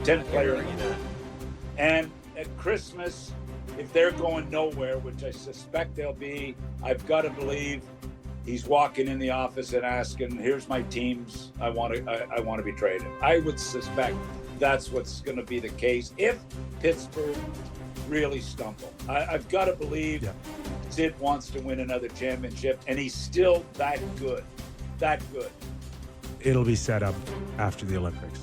10th player. And at Christmas, if they're going nowhere, which I suspect they'll be, I've got to believe he's walking in the office and asking, "Here's my teams. I want to be traded." I would suspect that's what's going to be the case if Pittsburgh really stumble. I've got to believe Sid wants to win another championship, and he's still that good. That good. It'll be set up after the Olympics.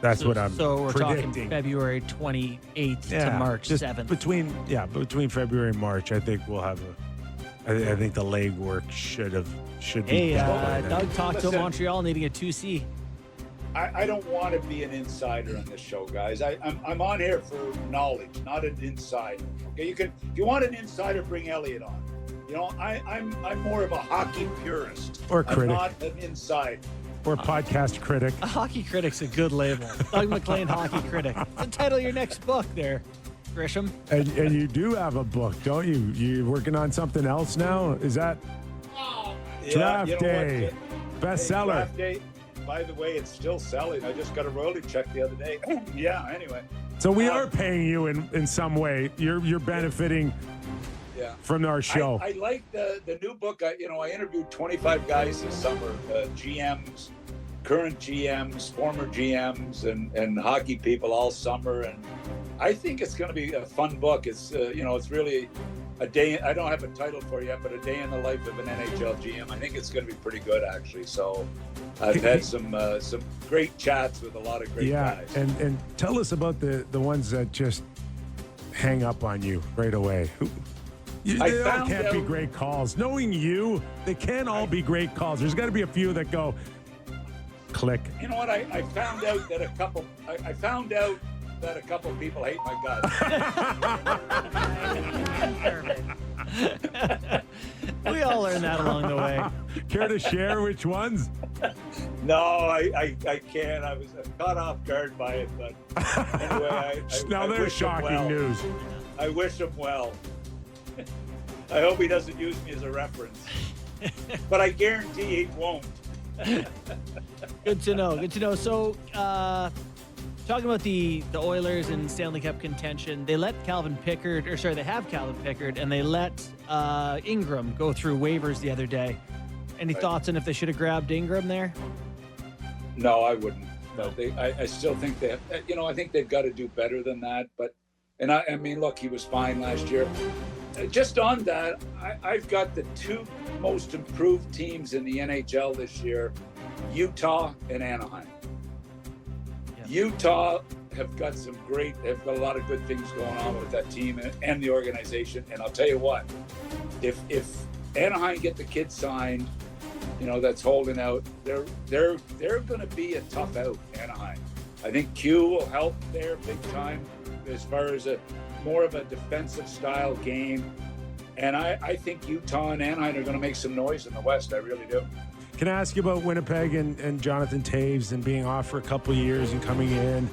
That's what I'm So we're predicting. talking February 28th to March 7th. Between February and March, I think we'll have I think the legwork should be done. Doug talked to Montreal needing a 2C. I don't want to be an insider on this show, guys. I'm on here for knowledge, not an insider. Okay, if you want an insider, bring Elliot on. You know, I'm more of a hockey purist. Or critic. I'm not an insider. Or podcast critic. A hockey critic's a good label. Doug McLean, hockey critic. It's the title of your next book there, Grisham. And you do have a book, don't you? You working on something else now? Is that Draft Day? Bestseller. Draft Day. By the way, it's still selling. I just got a royalty check the other day. Yeah, anyway. So we are paying you in some way. You're benefiting from our show. I like the new book. I interviewed 25 guys this summer, GMs, current GMs, former GMs, and hockey people all summer. And I think it's going to be a fun book. It's it's really a day. I don't have a title for you yet, but a day in the life of an NHL GM. I think it's going to be pretty good, actually. So I've had some great chats with a lot of great guys. And tell us about the ones that just hang up on you right away. They all can't be great calls. Knowing you, they can't all be great calls. There's got to be a few that go click. You know what? I found out that a couple. I found out that a couple people hate my guts. We all learned that along the way. Care to share which ones? No, I can't. I was caught off guard by it, but anyway, now there's shocking news. I wish him well. I hope he doesn't use me as a reference, but I guarantee he won't. Good to know. Good to know. So, talking about the Oilers and Stanley Cup contention, they have Calvin Pickard, and they let Ingram go through waivers the other day. Any thoughts on if they should have grabbed Ingram there? No, I wouldn't. No, I still think they have, I think they've got to do better than that. But, I mean, look, he was fine last year. Just on that, I've got the two most improved teams in the NHL this year, Utah and Anaheim. Yeah. Utah have got a lot of good things going on with that team and the organization. And I'll tell you what, if Anaheim get the kid signed, that's holding out, they're going to be a tough out, Anaheim. I think Q will help there big time as far as more of a defensive style game. And I think Utah and Anaheim are going to make some noise in the West. I really do. Can I ask you about Winnipeg and Jonathan Toews and being off for a couple of years and coming in?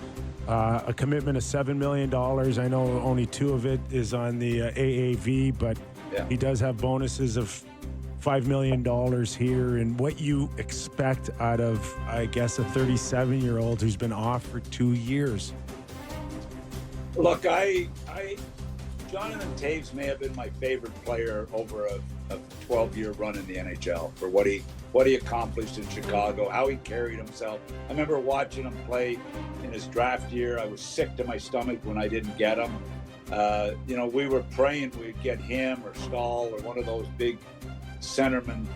A commitment of $7 million. I know only 2 of it is on the AAV, but he does have bonuses of $5 million here. And what you expect out of, I guess, a 37-year-old who's been off for 2 years? Look, Jonathan Toews may have been my favorite player over a 12-year run in the NHL for what he accomplished in Chicago, how he carried himself. I remember watching him play in his draft year. I was sick to my stomach when I didn't get him. We were praying we'd get him or Stahl or one of those big centermen,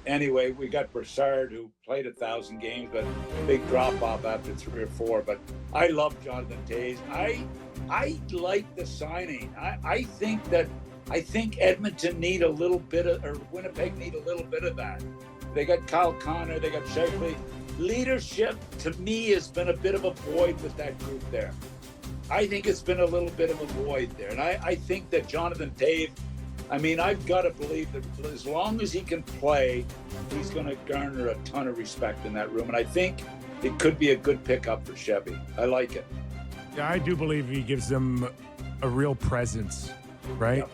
Anyway, we got Brassard, who played 1,000 games, but big drop-off after 3 or 4. But I love Jonathan Toews. I like the signing. I think Edmonton need a little bit of, or Winnipeg need a little bit of that. They got Kyle Connor, they got Shifley. Leadership, to me, has been a bit of a void with that group there. I think it's been a little bit of a void there. And I think that Jonathan Toews, I've got to believe that as long as he can play, he's going to garner a ton of respect in that room. And I think it could be a good pickup for Chevy. I like it. Yeah, I do believe he gives them a real presence, right? Yeah.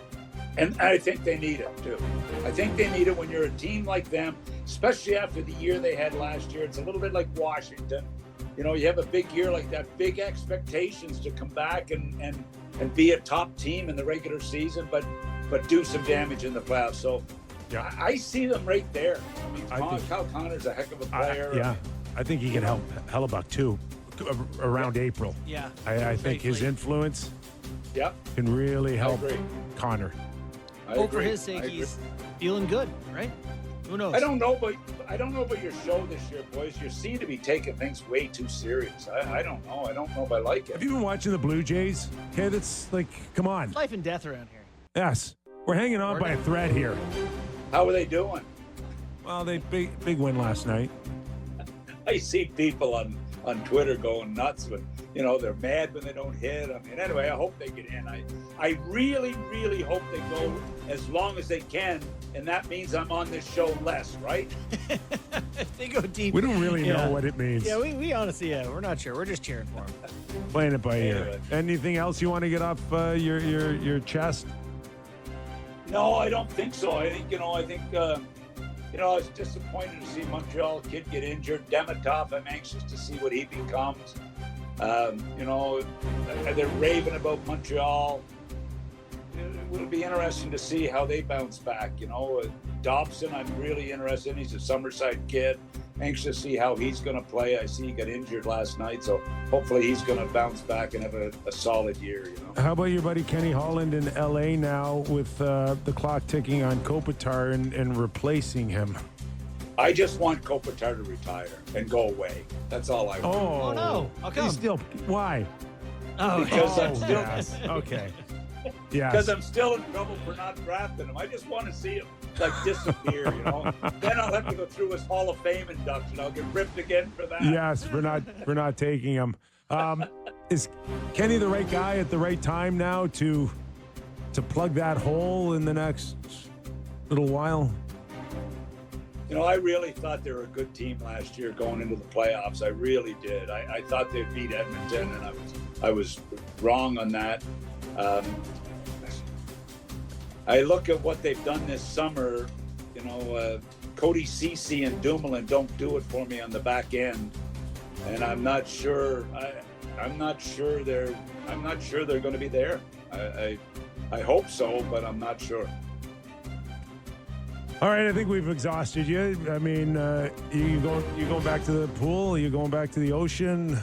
And I think they need it, too. I think they need it when you're a team like them, especially after the year they had last year. It's a little bit like Washington. you know, you have a big year like that, big expectations to come back and be a top team in the regular season, but do some damage in the playoffs. So Yeah. I see them right there. I mean, I think- Kyle Connor's a heck of a player. I think he can help Hellebuck too around April. Yeah. I think his Vaguely. influence Yep. can really help agree. Connor. I For agree. his sake, I agree. he's feeling good, right? Who knows? I don't know about your show this year, boys. You seem to be taking things way too serious. I don't know. I don't know if I like Have it. you been watching the Blue Jays? Okay, that's like, come on. Life and death around here. Yes, we're hanging on by a thread here. How are they doing? Well, they big win last night. I see people on Twitter going nuts when, you know, they're mad when they don't hit. I mean, anyway, I hope they get in. I really, really hope they go as long as they can, and that means I'm on this show less, right? They go deep. We don't really Yeah. know what it means. Yeah, we honestly, we're not sure. We're just cheering for him. Playing it by ear. Anyway. Anything else you want to get off your chest? No, I don't think so. I think, I was disappointed to see Montreal kid get injured. Demitov, I'm anxious to see what he becomes. They're raving about Montreal. It will be interesting to see how they bounce back. Dobson, I'm really interested in. He's a Summerside kid. Anxious to see how he's going to play. I see he got injured last night, so hopefully he's going to bounce back and have a solid year. How about your buddy Kenny Holland in L.A. now with the clock ticking on Kopitar and replacing him? I just want Kopitar to retire and go away. That's all I want. Oh, no. How come? He's still, why? Oh, Because I'm still yes. Okay. Yeah. because I'm still in trouble for not drafting him. I just want to see him disappear. Then I'll have to go through his Hall of Fame induction. I'll get ripped again for that. Yes, we're not taking him. Is Kenny the right guy at the right time now to plug that hole in the next little while? I really thought they were a good team last year going into the playoffs. I really did. I thought they'd beat Edmonton, and I was wrong on that. I look at what they've done this summer. Cody Ceci and Dumoulin don't do it for me on the back end, and I'm not sure. I'm not sure they're going to be there. I hope so, but I'm not sure. All right, I think we've exhausted you. I mean, you going back to the pool? Are you going back to the ocean?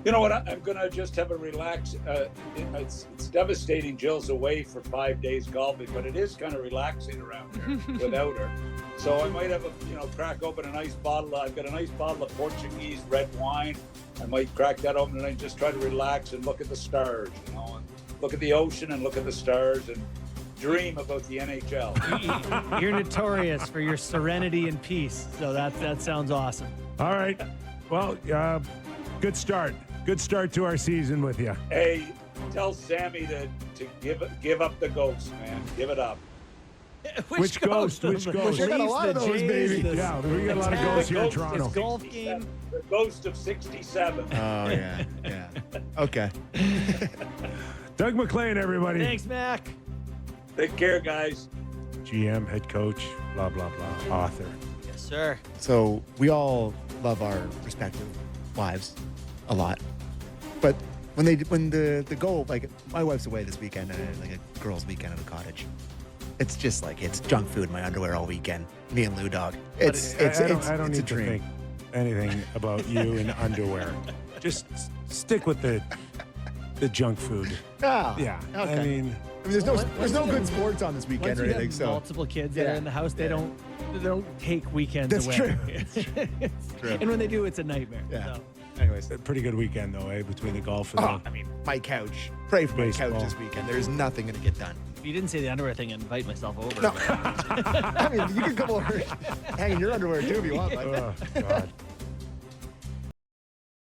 You know what? I'm going to just have a relax. It's devastating. Jill's away for 5 days golfing, but it is kind of relaxing around here without her. So I might have crack open a nice bottle. I've got a nice bottle of Portuguese red wine. I might crack that open and I just try to relax and look at the stars, and look at the ocean and look at the stars and dream about the NHL. You're notorious for your serenity and peace, so that sounds awesome. All right. Well, good start. Good start to our season with you. Hey, tell Sammy to give up the ghost, man. Give it up. Which ghost? Which ghost? We got a lot of those, baby. Yeah, we got a lot of ghosts here in Ghost Toronto. is Golf 67. game. The ghost of 67. Oh, yeah. Yeah. Okay. Doug McLean, everybody. Thanks, Mac. Take care, guys. GM, head coach, blah, blah, blah, author. Yes, sir. So we all love our respective wives a lot. But when the goal, like my wife's away this weekend, like a girls' weekend at a cottage. It's just like it's junk food in my underwear all weekend. Me and Lou Dog. I don't need a to dream. think anything about you in underwear. Just stick with the junk food. Ah, Yeah. Okay. I mean, there's Once no you good have- sports on this weekend Once or you anything. have So multiple kids that are Yeah. in the house, they Yeah. don't take weekends That's away. true. It's- true. And when they do, it's a nightmare. Yeah. So. anyways. a pretty good weekend, though, between the golf and Oh, I mean, my couch. Pray for my Baseball. couch this weekend. There's nothing going to get done. If you didn't say the underwear thing, I'd invite myself over. No. I mean, you can come over, hang in your underwear too if you want. Bud. Oh, God.